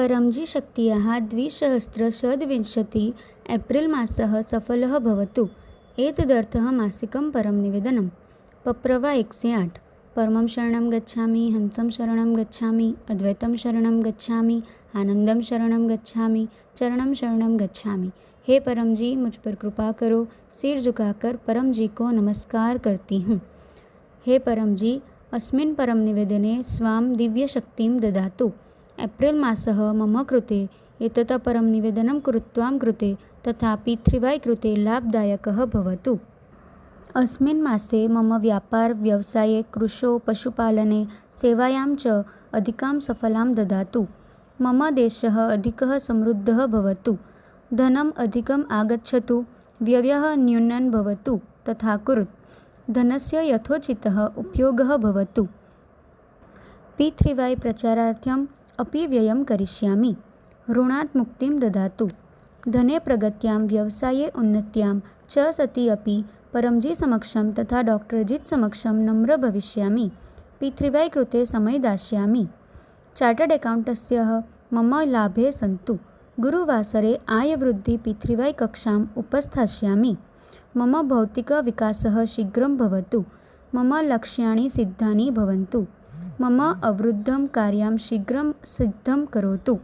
परमजीशक्त्याः 2017 एप्रिल् मासः सफलः भवतु। एतदर्थः मासिकं परं निवेदनं। पप्रवा 108। परमं शरणं गच्छामि, हंसं शरणं गच्छामि, अद्वैतं शरणं गच्छामि, आनंदम शरणं गच्छामि, चरणं शरणं गच्छामि। हे परम जी, मुझ पर कृपा करो। सिर झुकाकर परम जी को नमस्कार करती हूँ। हे परम जी, अस्मिन् परम निवेदने स्वां दिव्यशक्तिं ददातु। एप्रिल् मासः मम कृते एतत् परं निवेदनं कुरुत्वां कृते तथा पितृवाय कृते लाभदायकः भवतु। अस्मिन् मासे मम व्यापार व्यवसाये कृषौ पशुपालने सेवायां च अधिकां सफलां ददातु। मम देशः अधिकः समृद्धः भवतु। धनम् अधिकम् आगच्छतु। व्ययः न्यूनं भवतु तथा कुरुत्। धनस्य यथोचितः उपयोगः भवतु। पितृवाय प्रचारार्थम् अपि व्ययं करिष्यामि। ऋणात् मुक्तिं ददातु। धने प्रगत्यां व्यवसाये उन्नत्यां च सति अपि परमजी समक्षं तथा डॉक्टर अजित समक्षं नम्र भविष्यामि। पितृवाय कृते समय दास्यामि। चार्टर्ड अकाउण्टस्य मम लाभे सन्तु। गुरुवासरे आयवृद्धि पितृवाय कक्षाम् उपस्थास्यामि। मम भौतिकविकासः शीघ्रं भवतु। मम लक्ष्याणि सिद्धानि भवन्तु। मम अवरुद्धं कार्यं शीघ्रं सिद्धं करोतु।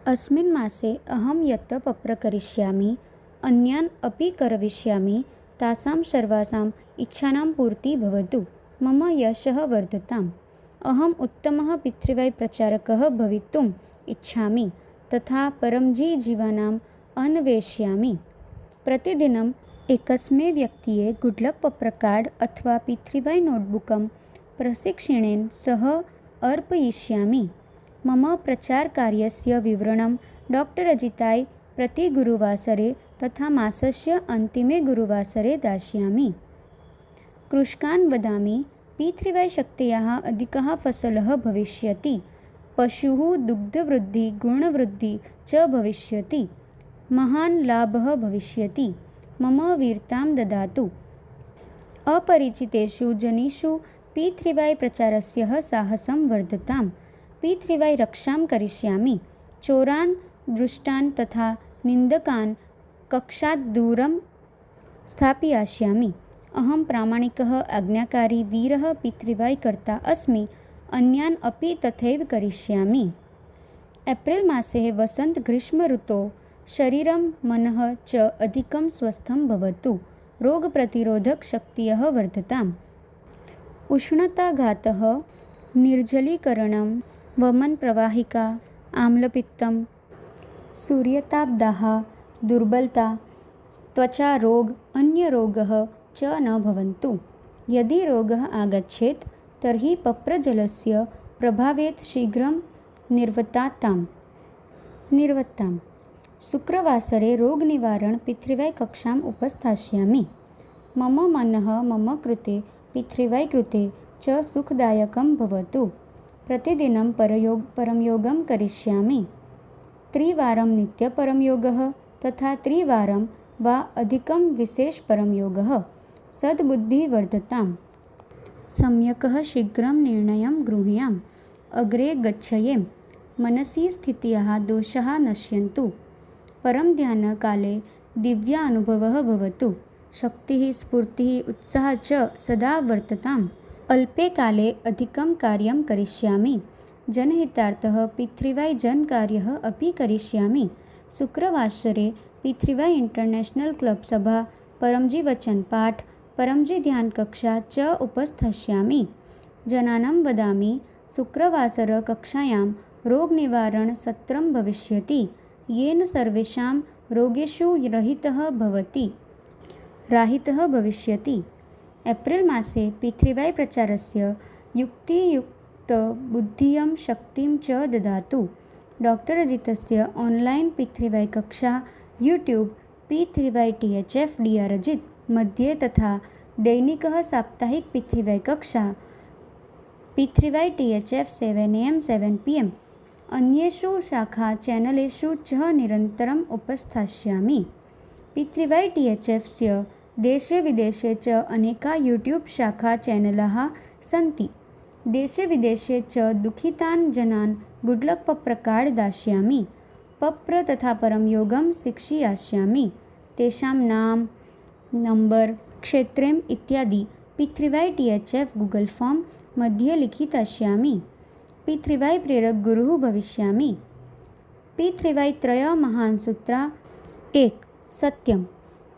अस्मिन् मासे अहं यत् पप्र करिष्यामि, अन्यान् अपि करविष्यामि, तासां सर्वासाम् इच्छानां पूर्तिः भवतु। मम यशः वर्धताम्। अहम् उत्तमः पितृवाय प्रचारकः भवितुम् इच्छामि तथा परमजी जीवानाम् अन्वेष्यामि। प्रतिदिनम् एकस्मै व्यक्तिये गुड्लक् पप्र कार्ड अथवा पितृवाय नोट्बुकं प्रशिक्षणेन सह अर्पयिष्यामि। मम प्रचारकार्यस्य विवरणं डॉक्टर अजिताय प्रति गुरुवासरे तथा मासस्य अन्तिमे गुरुवासरे दास्यामि। कृषकान् वदामि, पितृवाय शक्त्याः अधिकः फसलः भविष्यति। पशुः दुग्धवृद्धि गुणवृद्धि च भविष्यति। महान् लाभः भविष्यति। मम वीरतां ददातु। अपरिचितेषु जनेषु पितृवाय प्रचारस्य साहसं वर्धताम्। पितृवाय रक्षां करिष्यामि। चोरान्, दुष्टान् तथा निन्दकान् कक्षात् दूरं स्थापयिष्यामि। अहं प्रामाणिकः, आज्ञाकारी, वीरः पितृवाय कर्ता अस्मि। अन्यान् अपि तथैव करिष्यामि। एप्रिल् मासे वसन्त ग्रीष्म ऋतौ शरीरं मनः च अधिकं स्वस्थं भवतु। रोगप्रतिरोधकशक्तिः वर्धताम्। उष्णताघातः, निर्जलीकरणं, वमनप्रवाहिका, आम्लपित्तं, सूर्यतापदाह, दुर्बलता, त्वचारोग, अन्यरोगः च न भवन्तु। यदि रोगः आगच्छेत् तर्हि पप्रजलस्य प्रभावेन शीघ्रं निर्वत्ताम्। शुक्रवासरे रोगनिवारण पितृवाय कक्षाम् उपस्थास्यामि। मम मनः मम कृते पितृवाय कृते च सुखदायकं भवतु। प्रतिदिनं परमयोगं करिष्यामि। त्रिवारं नित्यपरमयोगः तथा त्रिवारं वा अधिकं विशेषपरमयोगः। सद्बुद्धिः वर्धताम्। सम्यक् शीघ्रं निर्णयं गृह्णामि। अग्रे गच्छेयम्। मनसि स्थिताः दोषाः नश्यन्तु। परमध्यानकाले दिव्यानुभवः भवतु। शक्तिः, स्फूर्तिः, उत्साहः च सदा वर्तताम्। अल्पे काले अधिकं कार्यं करिष्यामि। जनहितार्थं पितृवाय जनकार्यः अपि करिष्यामि। शुक्रवासरे पितृवाय इंटरनेशनल क्लब सभा, परमजी वचन पाठ, परमजी ध्यान कक्षा च उपस्थास्यामि। जनानां वदामि, शुक्रवासर कक्षायां रोगनिवारणसत्रं भविष्यति, येन सर्वेषां रोगेषु राहितः भविष्यति। एप्रिल् मासे पितृवाय प्रचारस्य युक्तियुक्तबुद्धिं शक्तिं च ददातु। डॉक्टर अजितस्य ऑनलाइन पितृवाय कक्षा यूट्यूब पितृवाय THF DR अजित मध्ये तथा दैनिकः साप्ताहिक पितृवाय कक्षा पितृवाय THF 7 AM 7 PM अन्येषु शाखा चैनलेषु च निरन्तरम् उपस्थास्यामि। पितृवाय THFस्य देशे विदेशे च अनेका यूट्यूब शाखा चैनलाः सन्ति। देशे विदेशे च दुःखितान् जनान् गुड्लक् पप्र कार्ड् दास्यामि। पप्र तथा परं योगं शिक्षयिष्यामि। तेषां नाम, नंबर, क्षेत्रम् इत्यादि P3Y THF गूगल फॉर्म मध्ये लिखितष्यामि। P3Y प्रेरक गुरुः भविष्यामि। P3Y त्रय महान् सूत्रा। 1. सत्यं।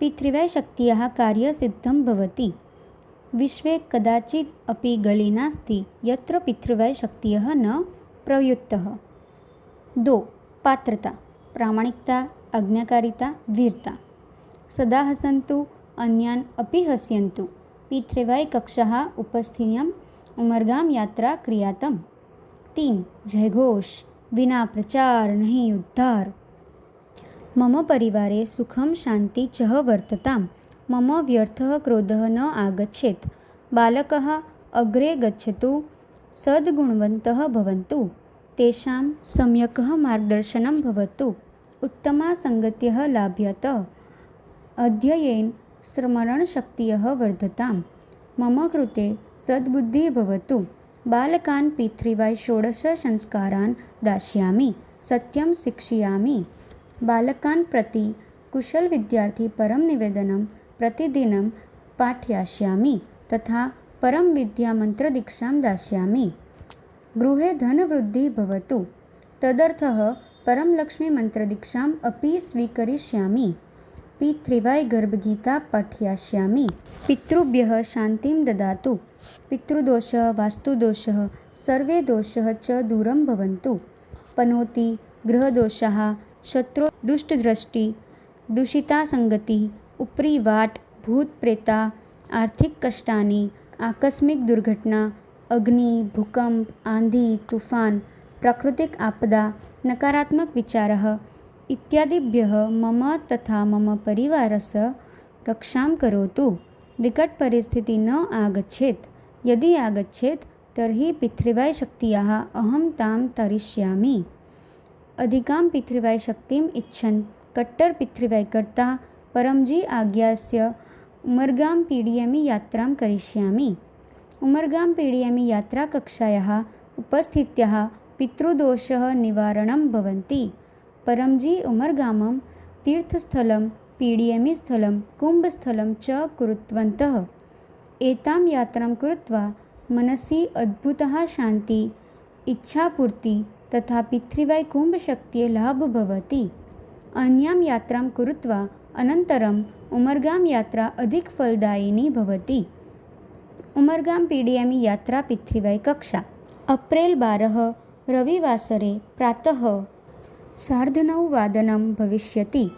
P3Y शक्त्याः कार्यसिद्धं भवति। विश्वे कदाचित् अपि गली नास्ति यत्र P3Y शक्तियः न प्रयुक्तः। 2. पात्रता। प्रामाणिकता, आज्ञाकारिता, वीरता। सदा हसन्तु, अन्यान् अपि हसयन्तु। P3Y कक्षाः उपस्थिताम् उमरगाम यात्रा क्रियातम्। 3. जयघोष। विना प्रचार नहीं उद्धार। मम परिवारे सुखं शान्ति च वर्तताम्। मम व्यर्थः क्रोधः न आगच्छेत्। बालकः अग्रे गच्छतु, सद्गुणवन्तः भवन्तु। तेषां सम्यक् मार्गदर्शनं भवतु। उत्तमा सङ्गतिः लाभ्यत। अध्ययेन स्मरणशक्तिः वर्धताम्। मम कृते सद्बुद्धिः भवतु। बालकान् P3Y 16 संस्कारान् दास्यामि। सत्यं शिक्षयामि। बालकान् प्रति कुशलविद्यार्थी परं निवेदनं प्रतिदिनं पाठयिष्यामि तथा परं विद्यामन्त्रदीक्षां दास्यामि। गृहे धनवृद्धिः भवतु। तदर्थः परं लक्ष्मीमन्त्रदीक्षाम् अपि स्वीकरिष्यामि। P3Y गर्भगीता पाठयिष्यामि। पितृभ्यः शान्तिं ददातु। पितृदोषः, वास्तुदोषः, सर्वे दोषाः च दूरं भवन्तु। पनोति गृहदोषाः, शत्रु दुष्टदृष्टि, दूषिता संगतिः, उपरि वाट, भूतप्रेता, आर्थिक कष्टानि, आकस्मिक दुर्घटना, अग्नि, भूकंप, आंधी, तूफान, प्राकृतिक आपदा, नकारात्मक विचारः इत्यादिभ्यः मम तथा मम परिवारस्य रक्षां करोतु। विकटपरिस्थितिः न आगच्छेत्। यदि आगच्छेत् तर्हि P3Y शक्त्याः अहं तां तरिष्यामि। अधिकां P3Y शक्तिम् इच्छन् कट्टर P3Y कर्ता परमजी आज्ञास्य उमरगाम PDME यात्रां करिष्यामि। उमरगाम PDME यात्राकक्षायाः उपस्थित्याः पितृदोषः निवारणं भवन्ति। परमजी उमरगामं तीर्थस्थलं, PDME स्थलं, कुम्भस्थलं च कृतवन्तः। एतां यात्रां कृत्वा मनसि अद्भुतः शान्ति, इच्छापूर्ति तथा P3Y कुम्भशक्तिः लाभः भवति। अन्यां यात्रां कृत्वा अनन्तरम् उमरगाम यात्रा अधिक फलदायिनी भवति। उमरगाम PDME यात्रा P3Y कक्षा। अप्रैल 12 रविवासरे प्रातः 9:30 वादनं भविष्यति।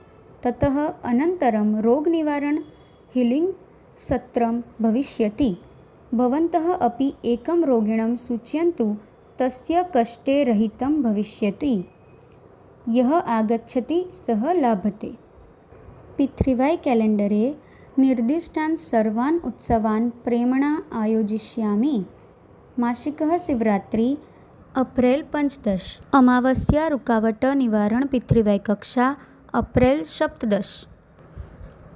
ततः अनन्तरं रोगनिवारण हीलिङ्ग् सत्रं भविष्यति। भवन्तः अपि एकं रोगिणं सूचयन्तु, तस्य कष्टे रहितं भविष्यति। यः आगच्छति सः लाभते। P3Y कैलेण्डरे निर्दिष्टान् सर्वान् उत्सवान् प्रेम्णा आयोजिष्यामि। मासिकः शिवरात्रि अप्रैल 15। अमावस्या रुकावट निवारण P3Y कक्षा अप्रैल 17।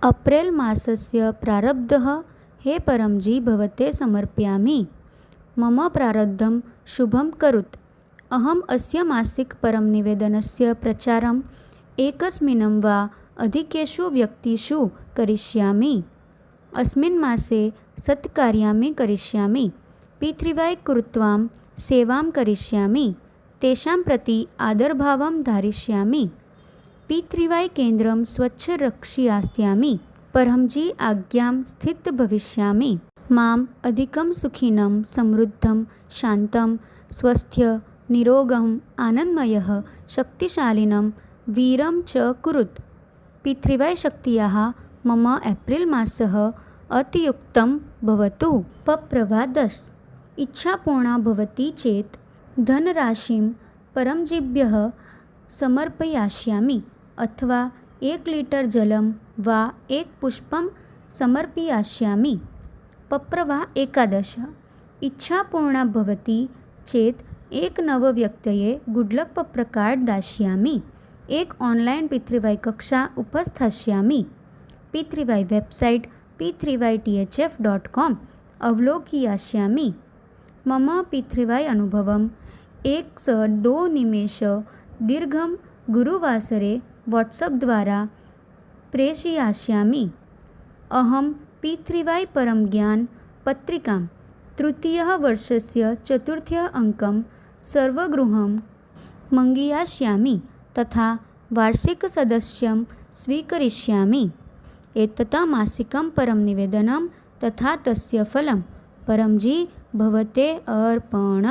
अप्रैल मासस्य प्रारब्धः हे परमजी भवते समर्पयामि। मम प्रारब्धं शुभं करोतु। अहम् अस्य मासिक परम निवेदनस्य प्रचारम् एकस्मिन् वा अधिकेषु व्यक्तिषु करिष्यामि। अस्मिन् मासे सत्कार्याणि करिष्यामि। P3Y कृत्वां सेवां करिष्यामि। तेषां प्रति आदरभावं धारयिष्यामि। P3Y केन्द्रं स्वच्छ रक्षयिष्यामि। परमजी आज्ञां स्थित भविष्यामि। माम् अधिकं सुखिनं, समृद्धं, शान्तं, स्वस्थ्य, निरोगम्, आनन्दमयः, शक्तिशालिनं, वीरं च कुरुत्। P3Y शक्त्याः मम एप्रिल् मासः अतियुक्तं भवतु। पप्रवा 10। इच्छापूर्णा भवति चेत् धनराशिं परमजीभ्यः समर्पयिष्यामि अथवा 1 लीटर् जलं वा 1 पुष्पं समर्पयिष्यामि। पप्रवा 11। इच्छापूर्णा भवति चेत् 1 नवव्यक्तये गुड्लक् पप्र कार्ड् दास्यामि। 1 ऑनलाइन P3Y कक्षा उपस्थास्यामि। P3Y website p3ythf.com अवलोकयिष्यामि। मम P3Y अनुभवम् 1 निमेष दीर्घं गुरुवासरे वाट्सप् द्वारा प्रेषयिष्यामि। अहं P3Y परं ज्ञान पत्रिकां तृतीयवर्षस्य 4th अङ्कं सर्वगृहं मङ्गीयास्यामि तथा वार्षिकसदस्यं स्वीकरिष्यामि। एतत् मासिकं परं निवेदनं तथा तस्य फलं परमजी भवते अर्पण।